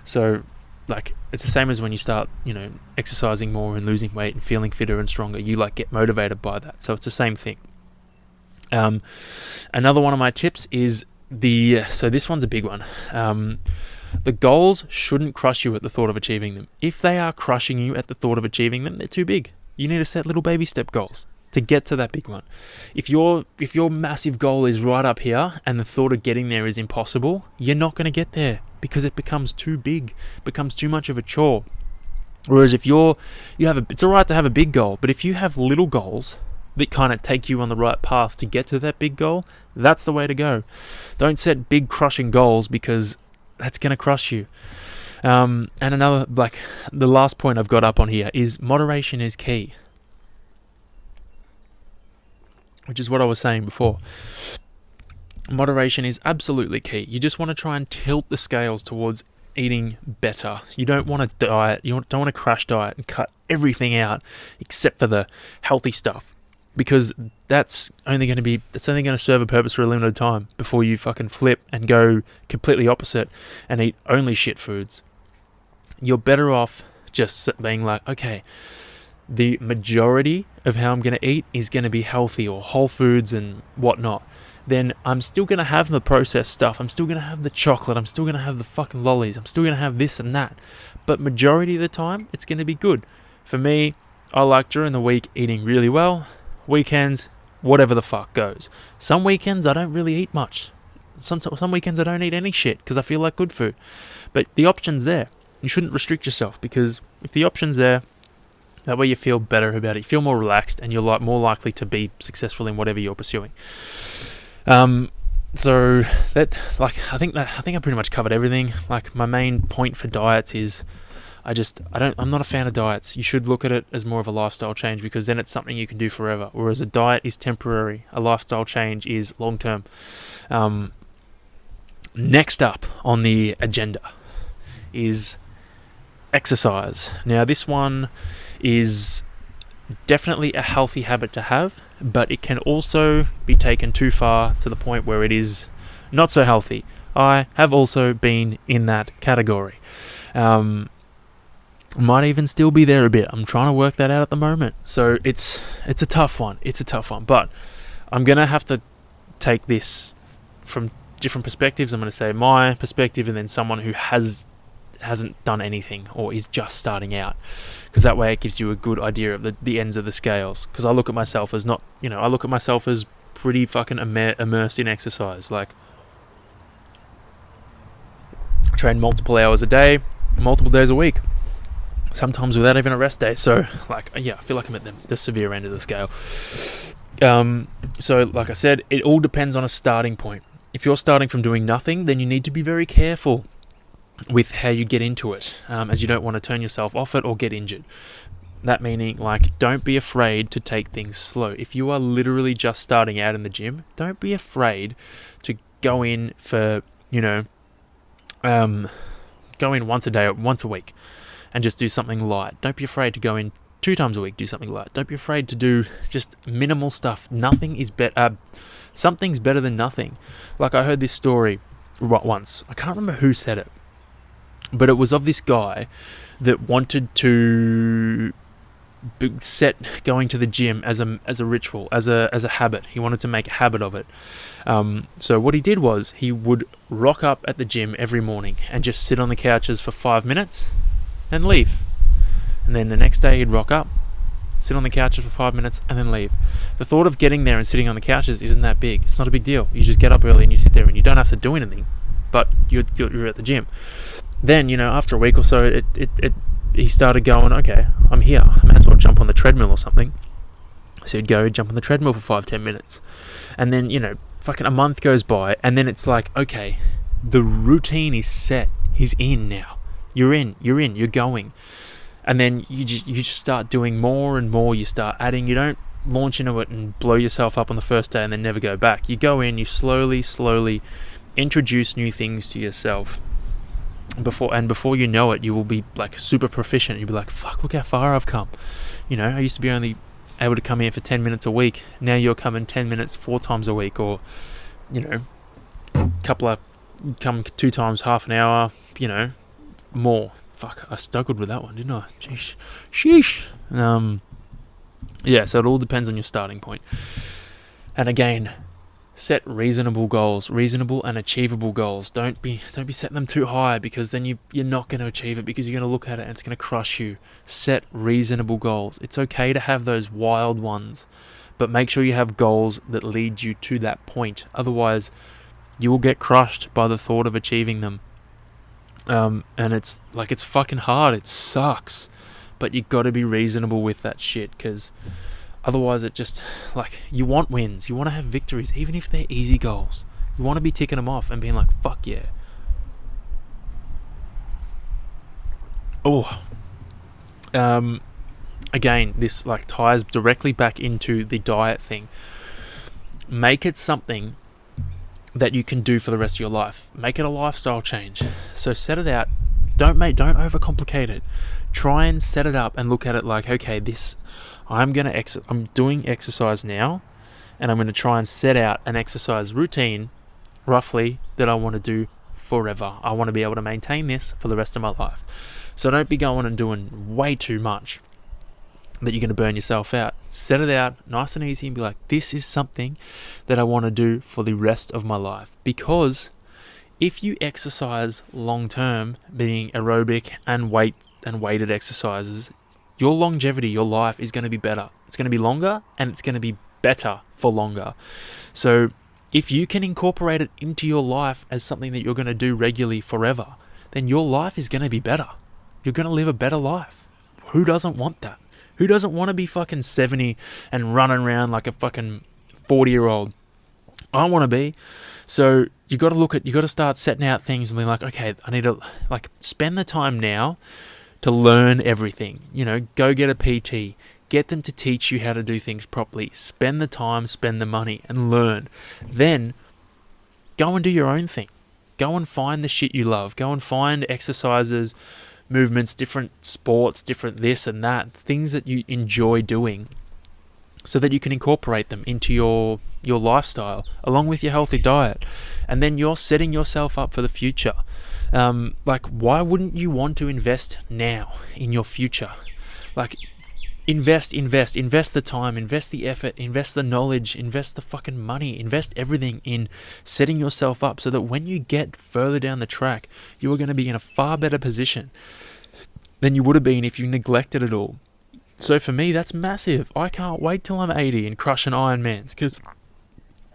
So, like, it's the same as when you start, exercising more and losing weight and feeling fitter and stronger. You get motivated by that. So it's the same thing. Another one of my tips is so this one's a big one. The goals shouldn't crush you at the thought of achieving them. If they are crushing you at the thought of achieving them, they're too big. You need to set little baby step goals to get to that big one. If your massive goal is right up here and the thought of getting there is impossible, you're not going to get there, because it becomes too big, becomes too much of a chore. Whereas if it's all right to have a big goal, but if you have little goals that kind of take you on the right path to get to that big goal, that's the way to go. Don't set big crushing goals, because that's going to crush you. And another, the last point I've got up on here is moderation is key, which is what I was saying before. Moderation is absolutely key. You just want to try and tilt the scales towards eating better. You don't want to diet. You don't want to crash diet and cut everything out except for the healthy stuff, because that's only going to serve a purpose for a limited time before you fucking flip and go completely opposite and eat only shit foods. You're better off just being like, okay, the majority of how I'm going to eat is going to be healthy or whole foods and whatnot. Then I'm still going to have the processed stuff. I'm still going to have the chocolate. I'm still going to have the fucking lollies. I'm still going to have this and that. But majority of the time, it's going to be good. For me, I like during the week eating really well. Weekends, whatever the fuck goes. Some weekends, I don't really eat much. Some weekends, I don't eat any shit because I feel like good food. But the option's there. You shouldn't restrict yourself, because if the option's there, That way you feel better about it. You feel more relaxed, and you're more likely to be successful in whatever you're pursuing. So that, like, I think I pretty much covered everything. Like, my main point for diets is, I'm not a fan of diets. You should look at it as more of a lifestyle change, because then it's something you can do forever. Whereas a diet is temporary. A lifestyle change is long term. Next up on the agenda is exercise. Now, this one is definitely a healthy habit to have, but it can also be taken too far to the point where it is not so healthy. I have also been in that category. Might even still be there a bit. I'm trying to work that out at the moment. So it's a tough one. But I'm going to have to take this from different perspectives. I'm going to say my perspective, and then someone who hasn't done anything or is just starting out, because that way it gives you a good idea of the ends of the scales. Because I look at myself as pretty fucking immersed in exercise. Like, I train multiple hours a day, multiple days a week, sometimes without even a rest day. So, like, yeah, I feel like I'm at the severe end of the scale. So, like I said, it all depends on a starting point. If you're starting from doing nothing, then you need to be very careful with how you get into it, as you don't want to turn yourself off it or get injured. That meaning, like, don't be afraid to take things slow. If you are literally just starting out in the gym, don't be afraid to go in for, go in once a day or once a week and just do something light. Don't be afraid to go in 2 times a week, do something light. Don't be afraid to do just minimal stuff. Nothing is better. Something's better than nothing. Like, I heard this story once. I can't remember who said it, but it was of this guy that wanted to set going to the gym as a ritual, as a habit. He wanted to make a habit of it. So what he did was he would rock up at the gym every morning and just sit on the couches for 5 minutes and leave. And then the next day he'd rock up, sit on the couches for 5 minutes, and then leave. The thought of getting there and sitting on the couches isn't that big. It's not a big deal. You just get up early and you sit there, and you don't have to do anything, but you're at the gym. Then, after a week or so, he started going, okay, I'm here. I may as well jump on the treadmill or something. So he'd go jump on the treadmill for 5-10 minutes. And then, fucking a month goes by, and then it's like, okay, the routine is set. He's in now. You're going. And then you just start doing more and more. You start adding. You don't launch into it and blow yourself up on the first day and then never go back. You go in, you slowly introduce new things to yourself. Before you know it, you will be like super proficient. You'll be like, fuck, look how far I've come. I used to be only able to come here for 10 minutes a week. Now you're coming 10 minutes 4 times a week, or come 2 times half an hour, more. Fuck, I struggled with that one, didn't I? Sheesh. Yeah, so it all depends on your starting point. And again, set reasonable goals, reasonable and achievable goals. Don't be setting them too high, because then you're not going to achieve it, because you're going to look at it and it's going to crush you. Set reasonable goals. It's okay to have those wild ones, but make sure you have goals that lead you to that point. Otherwise, you will get crushed by the thought of achieving them. And it's fucking hard. It sucks, but you got to be reasonable with that shit, because otherwise, it just, you want wins. You want to have victories, even if they're easy goals. You want to be ticking them off and being like, fuck yeah. Oh. Again, this, ties directly back into the diet thing. Make it something that you can do for the rest of your life. Make it a lifestyle change. So set it out. Don't overcomplicate it. Try and set it up and look at it like, okay, I'm doing exercise now, and I'm going to try and set out an exercise routine, roughly, that I want to do forever. I want to be able to maintain this for the rest of my life. So don't be going and doing way too much that you're going to burn yourself out. Set it out nice and easy and be like, this is something that I want to do for the rest of my life. Because if you exercise long term, being aerobic and weighted exercises, your longevity, your life is going to be better. It's going to be longer, and it's going to be better for longer. So if you can incorporate it into your life as something that you're going to do regularly forever, then your life is going to be better. You're going to live a better life. Who doesn't want that? Who doesn't want to be fucking 70 and running around like a fucking 40-year-old? I want to be. So you got to start setting out things and be like, okay, I need to like spend the time now to learn everything. Go get a PT. Get them to teach you how to do things properly. Spend the time, spend the money, and learn. Then go and do your own thing. Go and find the shit you love. Go and find exercises, movements, different sports, different this and that, things that you enjoy doing, so that you can incorporate them into your lifestyle along with your healthy diet. And then you're setting yourself up for the future. Why wouldn't you want to invest now in your future? Like, invest the time, invest the effort, invest the knowledge, invest the fucking money, invest everything in setting yourself up so that when you get further down the track, you are going to be in a far better position than you would have been if you neglected it all. So for me, that's massive. I can't wait till I'm 80 and crushing Ironmans because,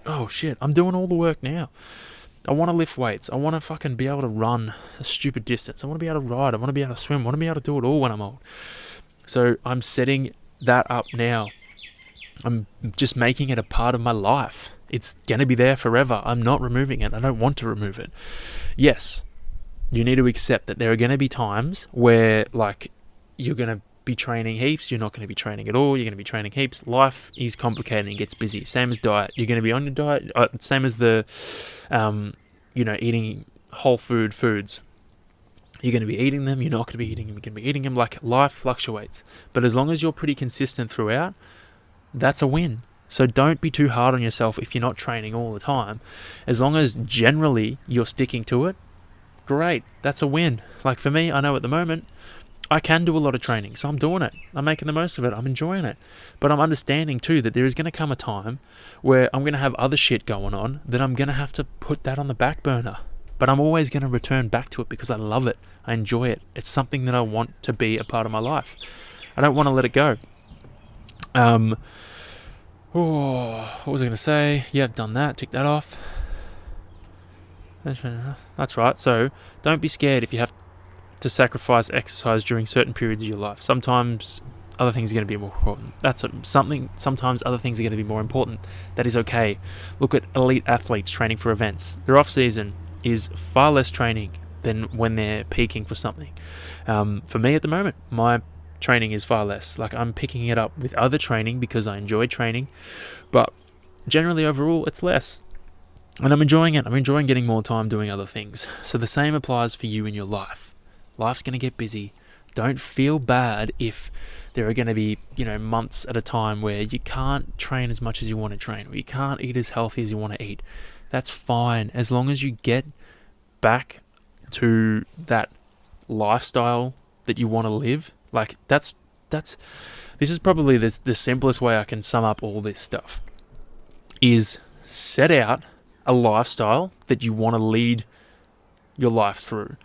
oh shit, I'm doing all the work now. I want to lift weights. I want to fucking be able to run a stupid distance. I want to be able to ride. I want to be able to swim. I want to be able to do it all when I'm old. So I'm setting that up now. I'm just making it a part of my life. It's going to be there forever. I'm not removing it. I don't want to remove it. Yes, you need to accept that there are going to be times where like you're going to be training heaps, you're not going to be training at all, you're going to be training heaps. Life is complicated and gets busy. Same as diet. You're going to be on your diet. Same as the, eating whole foods. You're going to be eating them, you're not going to be eating them, you're going to be eating them. Like, life fluctuates. But as long as you're pretty consistent throughout, that's a win. So don't be too hard on yourself if you're not training all the time. As long as generally you're sticking to it, great, that's a win. Like for me, I know at the moment, I can do a lot of training, so I'm doing it. I'm making the most of it. I'm enjoying it. But I'm understanding too that there is going to come a time where I'm going to have other shit going on that I'm going to have to put that on the back burner. But I'm always going to return back to it because I love it. I enjoy it. It's something that I want to be a part of my life. I don't want to let it go. What was I going to say? Yeah, I've done that. Tick that off. That's right. So don't be scared if you have to sacrifice exercise during certain periods of your life. Sometimes other things are going to be more important. Sometimes other things are going to be more important. That is okay. Look at elite athletes training for events. Their off season is far less training than when they're peaking for something. For me at the moment, my training is far less. Like, I'm picking it up with other training because I enjoy training, but generally overall it's less. And I'm enjoying it. I'm enjoying getting more time doing other things. So the same applies for you in your life. Life's going to get busy. Don't feel bad if there are going to be, months at a time where you can't train as much as you want to train, or you can't eat as healthy as you want to eat. That's fine, as long as you get back to that lifestyle that you want to live. Like, this is probably the simplest way I can sum up all this stuff, is set out a lifestyle that you want to lead your life through.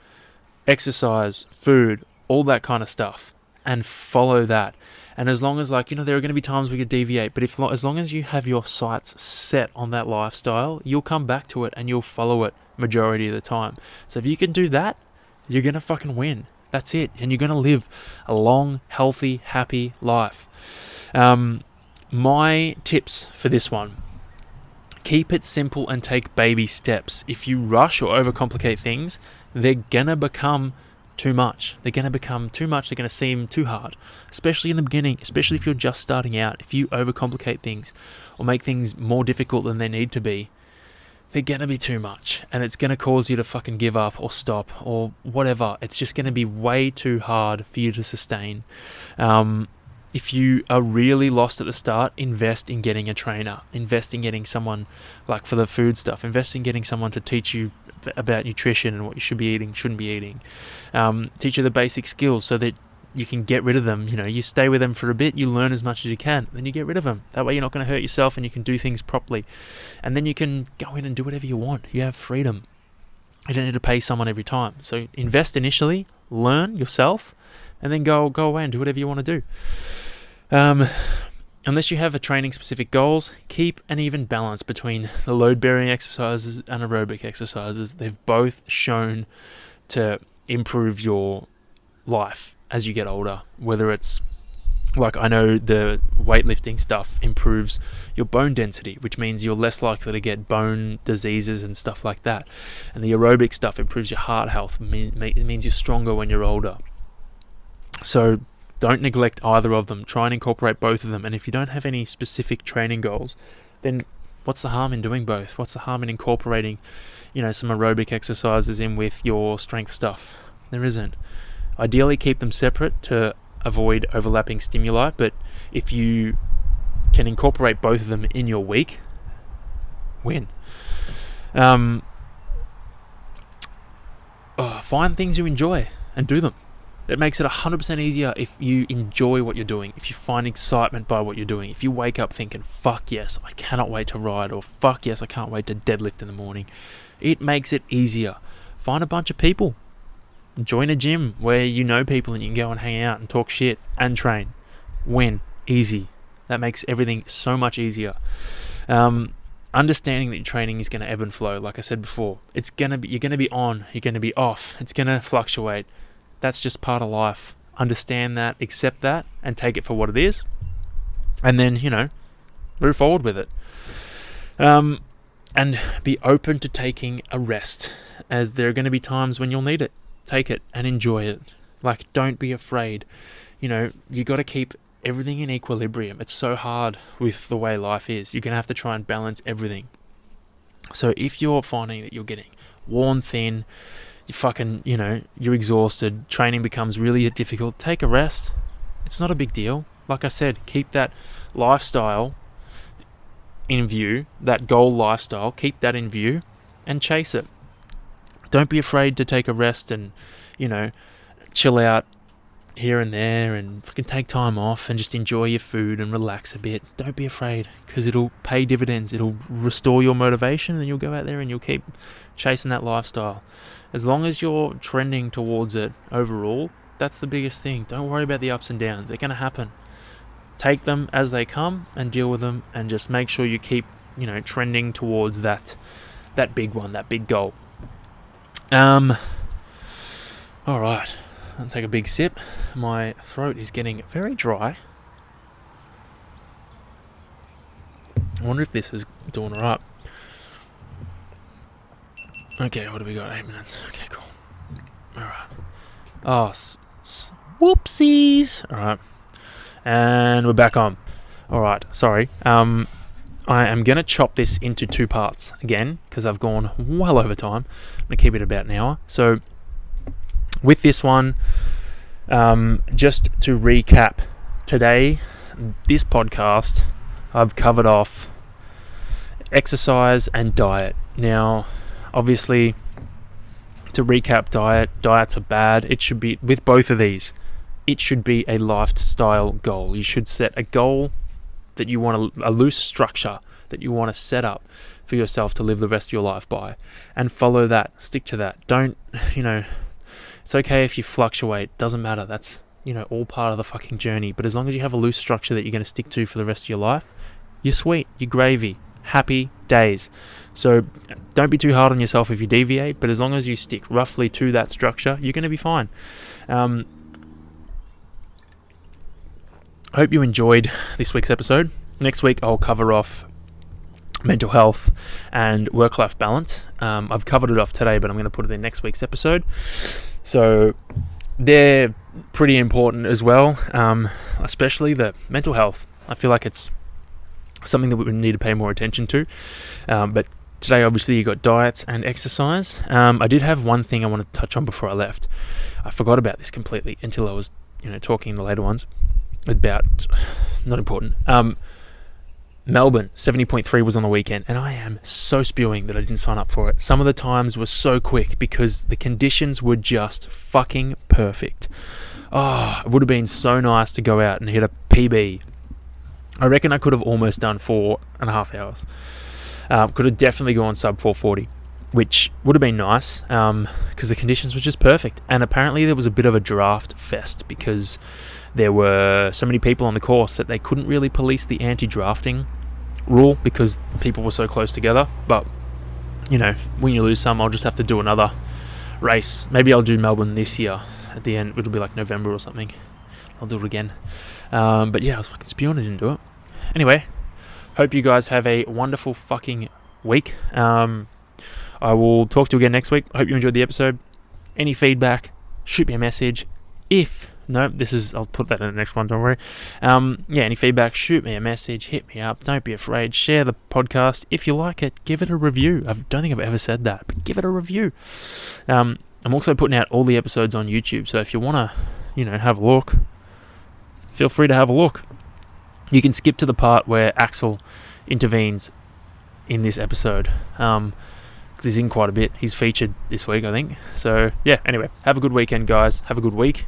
Exercise, food, all that kind of stuff, and follow that. And as long as, there are going to be times we could deviate, but as long as you have your sights set on that lifestyle, you'll come back to it and you'll follow it majority of the time. So if you can do that, you're going to fucking win. That's it. And you're going to live a long, healthy, happy life. My tips for this one: keep it simple and take baby steps. If you rush or overcomplicate things, they're going to become too much. They're going to seem too hard, especially in the beginning, especially if you're just starting out. If you overcomplicate things or make things more difficult than they need to be, they're going to be too much, and it's going to cause you to fucking give up or stop or whatever. It's just going to be way too hard for you to sustain. If you are really lost at the start, invest in getting a trainer. Invest in getting someone, like for the food stuff, invest in getting someone to teach you about nutrition and what you should be eating, shouldn't be eating. Teach you the basic skills so that you can get rid of them. You stay with them for a bit, you learn as much as you can, then you get rid of them. That way you're not going to hurt yourself and you can do things properly. And then you can go in and do whatever you want. You have freedom. You don't need to pay someone every time. So invest initially, learn yourself, and then go away and do whatever you want to do. Unless you have a training-specific goals, keep an even balance between the load-bearing exercises and aerobic exercises. They've both shown to improve your life as you get older, whether it's Like, I know the weightlifting stuff improves your bone density, which means you're less likely to get bone diseases and stuff like that. And the aerobic stuff improves your heart health. It means you're stronger when you're older. So don't neglect either of them. Try and incorporate both of them. And if you don't have any specific training goals, then what's the harm in doing both? What's the harm in incorporating, some aerobic exercises in with your strength stuff? There isn't. Ideally, keep them separate to avoid overlapping stimuli, but if you can incorporate both of them in your week, win. Find things you enjoy and do them. It makes it 100% easier if you enjoy what you're doing, if you find excitement by what you're doing, if you wake up thinking, fuck yes, I cannot wait to ride, or fuck yes, I can't wait to deadlift in the morning. It makes it easier. Find a bunch of people. Join a gym where you know people and you can go and hang out and talk shit and train. Win. Easy. That makes everything so much easier. Understanding that your training is going to ebb and flow, like I said before. You're going to be on, you're going to be off. It's going to fluctuate. That's just part of life. Understand that, accept that, and take it for what it is. And then, move forward with it. And be open to taking a rest, as there are going to be times when you'll need it. Take it and enjoy it. Like, don't be afraid. You got to keep everything in equilibrium. It's so hard with the way life is. You're going to have to try and balance everything. So if you're finding that you're getting worn thin, you're exhausted, training becomes really difficult, take a rest. It's not a big deal. Like I said, keep that lifestyle in view, that goal lifestyle, keep that in view and chase it. Don't be afraid to take a rest and, chill out here and there and fucking take time off and just enjoy your food and relax a bit. Don't be afraid, because it'll pay dividends. It'll restore your motivation and you'll go out there and you'll keep chasing that lifestyle. As long as you're trending towards it overall, that's the biggest thing. Don't worry about the ups and downs. They're going to happen. Take them as they come and deal with them, and just make sure you keep, trending towards that big one, that big goal. All right, I'll take a big sip. My throat is getting very dry. I wonder if this is doing all right. Okay, what do we got? 8 minutes. Okay, cool. All right. Oh, whoopsies. All right, and we're back on. All right, sorry. I am going to chop this into 2 parts again, because I've gone well over time. I'm going to keep it about an hour. So with this one, just to recap, today, this podcast, I've covered off exercise and diet. Now, obviously, to recap diets are bad. It should be, with both of these, it should be a lifestyle goal. You should set a goal that you want, a loose structure that you want to set up for yourself to live the rest of your life by, and follow that. Stick to that. Don't, it's okay if you fluctuate. Doesn't matter. That's, all part of the fucking journey. But as long as you have a loose structure that you're going to stick to for the rest of your life, you're sweet. You're gravy. Happy days. So don't be too hard on yourself if you deviate, but as long as you stick roughly to that structure, you're going to be fine. Hope you enjoyed this week's episode. Next week, I'll cover off mental health and work-life balance. I've covered it off today, but I'm going to put it in next week's episode. So they're pretty important as well, especially the mental health. I feel like it's something that we need to pay more attention to. But today, obviously, you got diets and exercise. I did have one thing I wanted to touch on before I left. I forgot about this completely until I was, talking in the later ones about, not important. Melbourne 70.3 was on the weekend, and I am so spewing that I didn't sign up for it. Some of the times were so quick because the conditions were just fucking perfect. It would have been so nice to go out and hit a PB. I reckon I could have almost done 4.5 hours. Could have definitely gone sub 4:40, which would have been nice, because the conditions were just perfect. And apparently there was a bit of a draft fest because there were so many people on the course that they couldn't really police the anti-drafting rule because people were so close together. But, when you lose some, I'll just have to do another race. Maybe I'll do Melbourne this year at the end. It'll be like November or something. I'll do it again. But yeah, I was fucking spewing, I didn't do it. Anyway, hope you guys have a wonderful fucking week. I will talk to you again next week. I hope you enjoyed the episode. Any feedback, shoot me a message. I'll put that in the next one, don't worry. Any feedback, shoot me a message, hit me up, don't be afraid, share the podcast. If you like it, give it a review. I don't think I've ever said that, but give it a review. I'm also putting out all the episodes on YouTube, so if you want to, have a look, feel free to have a look. You can skip to the part where Axel intervenes in this episode, because he's in quite a bit. He's featured this week, I think. So, yeah, anyway, have a good weekend, guys. Have a good week.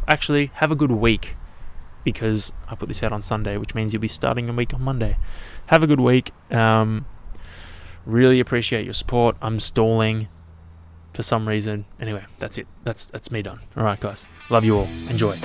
Actually, have a good week, because I put this out on Sunday, which means you'll be starting a week on Monday. Have a good week. Really appreciate your support. I'm stalling for some reason. Anyway, that's it. That's me done. All right, guys. Love you all. Enjoy.